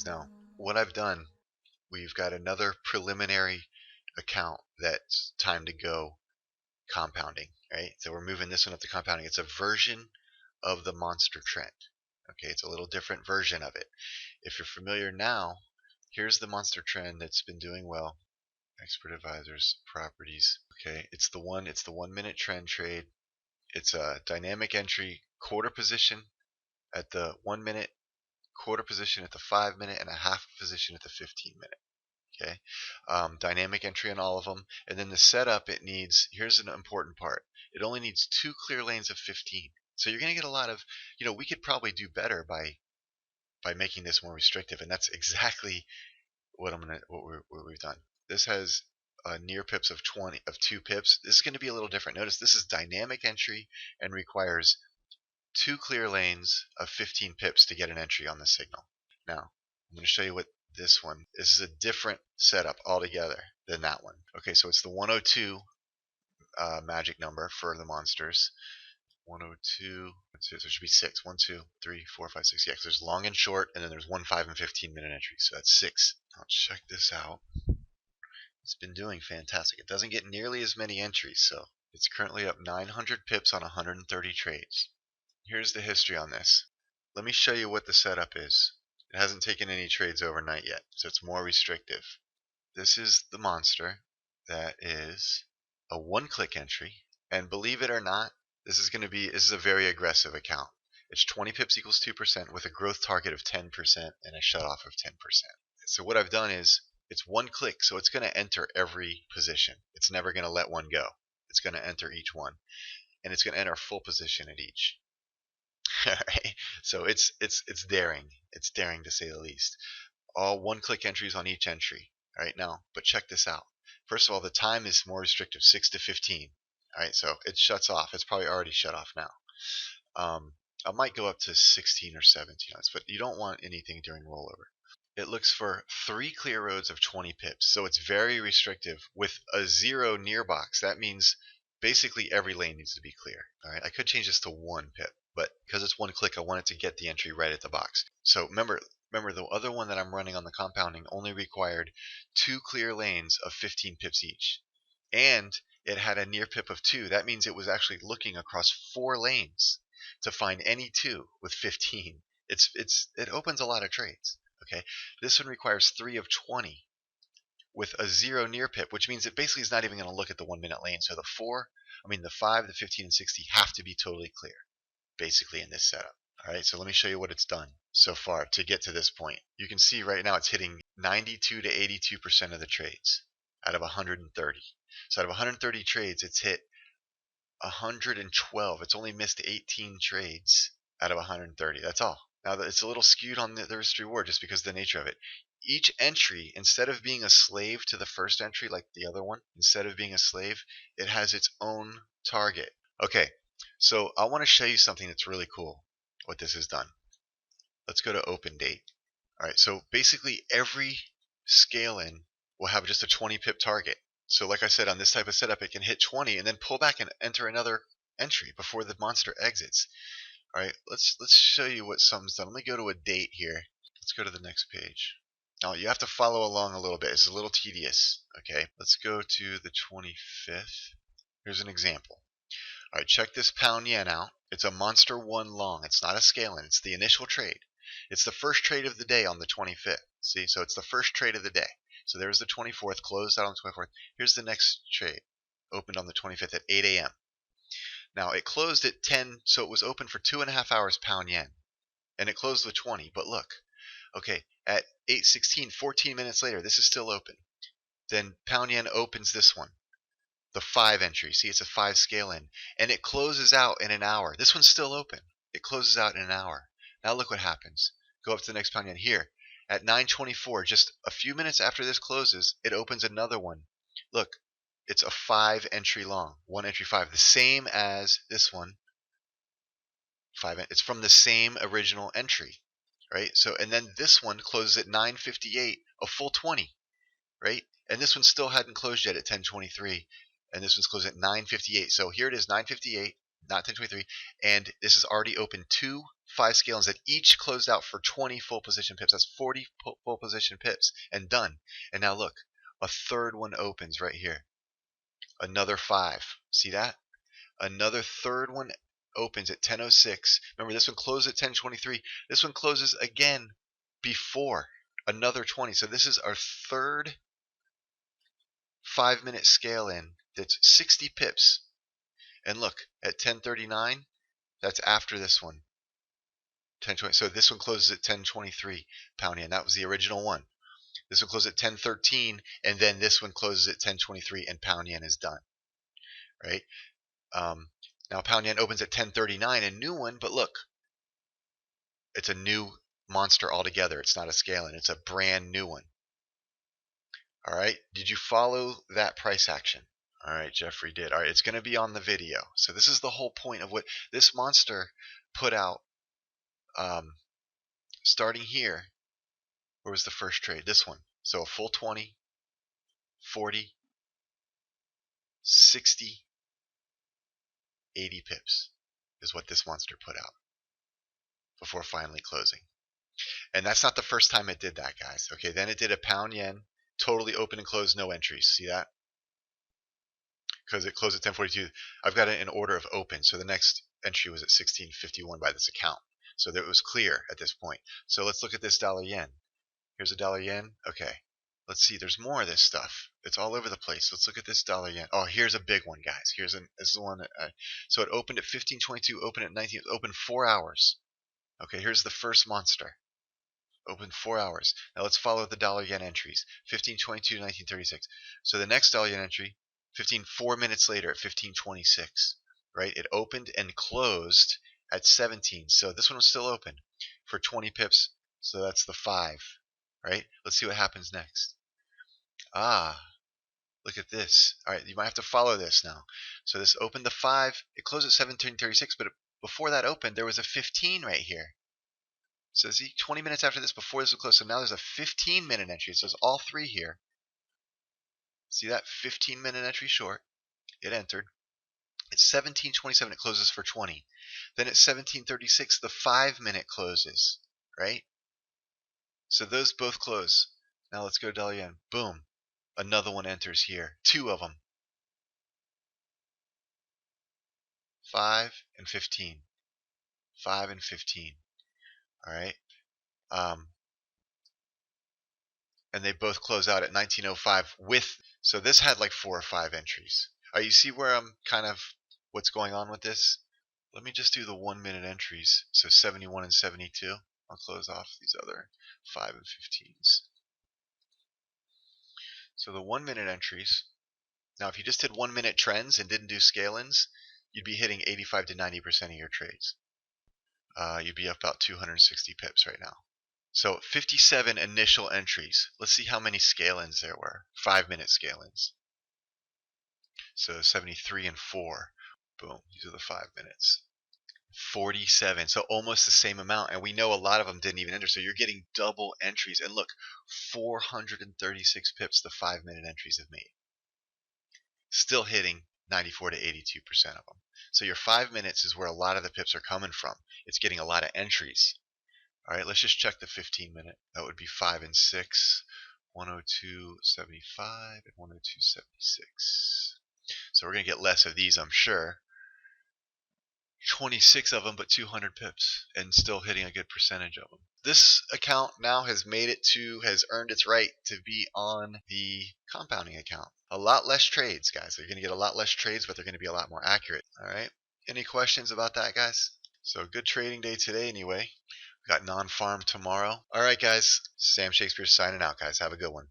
guys. Now, what I've done, we've got another preliminary account that's time to go compounding, right? So we're moving this one up to compounding. It's a version of the monster trend. Okay, it's a little different version of it. If you're familiar now, here's the monster trend that's been doing well. Expert advisors, properties. Okay, it's the 1 minute trend trade. It's a dynamic entry quarter position at the 1 minute, quarter position at the 5 minute, and a half position at the 15 minute. Okay, dynamic entry on all of them. And then the setup, it needs, here's an important part, it only needs 2 clear lanes of 15. So you're going to get a lot of, we could probably do better by making this more restrictive, and that's exactly what we've done. This has near pips of 2 pips. This is going to be a little different. Notice this is dynamic entry and requires 2 clear lanes of 15 pips to get an entry on the signal. Now, I'm going to show you what this is a different setup altogether than that one. Okay, so it's the 102 magic number for the monsters. 102, so there should be 6. 1, 2, 3, 4, 5, 6. Yeah, because there's long and short, and then there's 1, 5, and 15 minute entries. So that's 6. Now check this out. It's been doing fantastic. It doesn't get nearly as many entries, so it's currently up 900 pips on 130 trades. Here's the history on this. Let me show you what the setup is. It hasn't taken any trades overnight yet, so it's more restrictive. This is the monster. That is a 1-click entry, and believe it or not, this is a very aggressive account. It's 20 pips equals 2% with a growth target of 10% and a shutoff of 10%. So what I've done is, it's 1 click, so it's going to enter every position. It's never going to let one go. It's going to enter each one, and it's going to enter full position at each. Alright, so it's daring. It's daring to say the least. All 1-click entries on each entry. Alright, now, but check this out. First of all, the time is more restrictive, 6 to 15. Alright, so it shuts off. It's probably already shut off now. I might go up to 16 or 17 minutes, but you don't want anything during rollover. It looks for 3 clear roads of 20 pips, so it's very restrictive with a 0 near box. That means basically every lane needs to be clear. Alright, I could change this to 1 pip, but because it's 1 click, I wanted to get the entry right at the box. So remember the other one that I'm running on the compounding only required 2 clear lanes of 15 pips each, and it had a near pip of 2. That means it was actually looking across 4 lanes to find any 2 with 15. It opens a lot of trades. Okay, this one requires 3 of 20 with a 0 near pip, which means it basically is not even going to look at the 1 minute lane. So the 5, the 15, and 60 have to be totally clear, basically, in this setup. All right, so let me show you what it's done so far to get to this point. You can see right now it's hitting 92 to 82% of the trades out of 130. So out of 130 trades, it's hit 112. It's only missed 18 trades out of 130. That's all. Now, it's a little skewed on the risk reward just because of the nature of it. Each entry, instead of being a slave to the first entry like the other one, instead of being a slave, it has its own target. Okay, so I want to show you something that's really cool, what this has done. Let's go to open date. All right, so basically every scale-in will have just a 20 pip target. So like I said, on this type of setup, it can hit 20 and then pull back and enter another entry before the monster exits. All right, let's show you what something's done. Let me go to a date here. Let's go to the next page. Now, you have to follow along a little bit. It's a little tedious, okay? Let's go to the 25th. Here's an example. All right, check this pound yen out. It's a monster 1 long. It's not a scale-in. It's the initial trade. It's the first trade of the day on the 25th. See, so it's the first trade of the day. So there's the 24th, closed out on the 24th. Here's the next trade, opened on the 25th at 8 a.m. Now, it closed at 10, so it was open for 2.5 hours pound yen. And it closed with 20, but look. Okay, at 8:16, 14 minutes later, this is still open. Then pound yen opens this one, the 5 entry. See, it's a 5 scale-in. And it closes out in an hour. This one's still open. It closes out in an hour. Now look what happens. Go up to the next pound yen here. At 9:24, just a few minutes after this closes, it opens another one. Look. It's a 5 entry long, 1 entry 5, the same as this one. 5. It's from the same original entry, right? So, and then this one closes at 9:58, a full 20, right? And this one still hadn't closed yet at 10:23, and this one's closed at 9:58. So here it is, 9:58, not 10:23, and this is already open 2 5 scalings that each closed out for 20 full position pips. That's 40 full position pips and done. And now look, a third one opens right here. Another 5. See that? Another third one opens at 10:06. Remember, this one closed at 10:23. This one closes again before another 20. So this is our third 5-minute scale in that's 60 pips. And look, at 10:39, that's after this one. 10:20. So this one closes at 10:23 pound yen. That was the original one. This one closes at 10:13, and then this one closes at 10:23, and pound yen is done. Right? Now pound yen opens at 10:39, a new one, but look, it's a new monster altogether. It's not a scale-in. It's a brand new one. All right. Did you follow that price action? All right, Jeffrey did. All right, it's going to be on the video. So this is the whole point of what this monster put out. Starting here, where was the first trade? This one. So a full 20, 40, 60, 80 pips is what this monster put out before finally closing. And that's not the first time it did that, guys. Okay, then it did a pound yen, totally open and closed, no entries. See that? Because it closed at 10:42. I've got it in order of open. So the next entry was at 16:51 by this account. So that it was clear at this point. So let's look at this dollar yen. Here's a dollar yen. Okay. Let's see. There's more of this stuff. It's all over the place. Let's look at this dollar yen. Oh, here's a big one, guys. This is the one. So it opened at 15:22, opened at 19, opened 4 hours. Okay, here's the first monster. Opened 4 hours. Now let's follow the dollar yen entries. 15:22 to 19:36. So the next dollar yen entry, 4 minutes later at 15:26. Right? It opened and closed at 17. So this one was still open for 20 pips. So that's the 5. Right? Let's see what happens next. Look at this. All right, you might have to follow this now. So this opened the 5. It closed at 17:36, but before that opened, there was a 15 right here. So see, 20 minutes after this, before this was closed. So now there's a 15-minute entry. So there's all 3 here. See that 15-minute entry short? It entered. At 17:27, it closes for 20. Then at 17:36, the 5-minute closes, right? So those both close. Now let's go to dollar yen. Boom. Another one enters here. 2 of them. 5 and 15. 5 and 15. All right. And they both close out at 19:05 with. So this had like 4 or 5 entries. You see where I'm kind of what's going on with this? Let me just do the 1-minute entries. So 71 and 72. I'll close off these other 5 and 15s. So the 1-minute entries. Now, if you just did 1-minute trends and didn't do scale-ins, you'd be hitting 85 to 90% of your trades. You'd be up about 260 pips right now. So 57 initial entries. Let's see how many scale-ins there were. 5-minute scale-ins. So 73 and 4. Boom. These are the 5 minutes. 47. So almost the same amount. And we know a lot of them didn't even enter. So you're getting double entries. And look, 436 pips the 5-minute entries have made. Still hitting 94 to 82% of them. So your 5 minutes is where a lot of the pips are coming from. It's getting a lot of entries. All right, let's just check the 15-minute. That would be 5 and 6, 102.75 and 102.76. So we're going to get less of these, I'm sure. 26 of them, but 200 pips, and still hitting a good percentage of them. This account now has earned its right to be on the compounding account. A lot less trades, guys. They're going to get a lot less trades, but they're going to be a lot more accurate. All right. Any questions about that, guys? So good trading day today, anyway. We got non-farm tomorrow. All right, guys. Sam Shakespeare signing out, guys. Have a good one.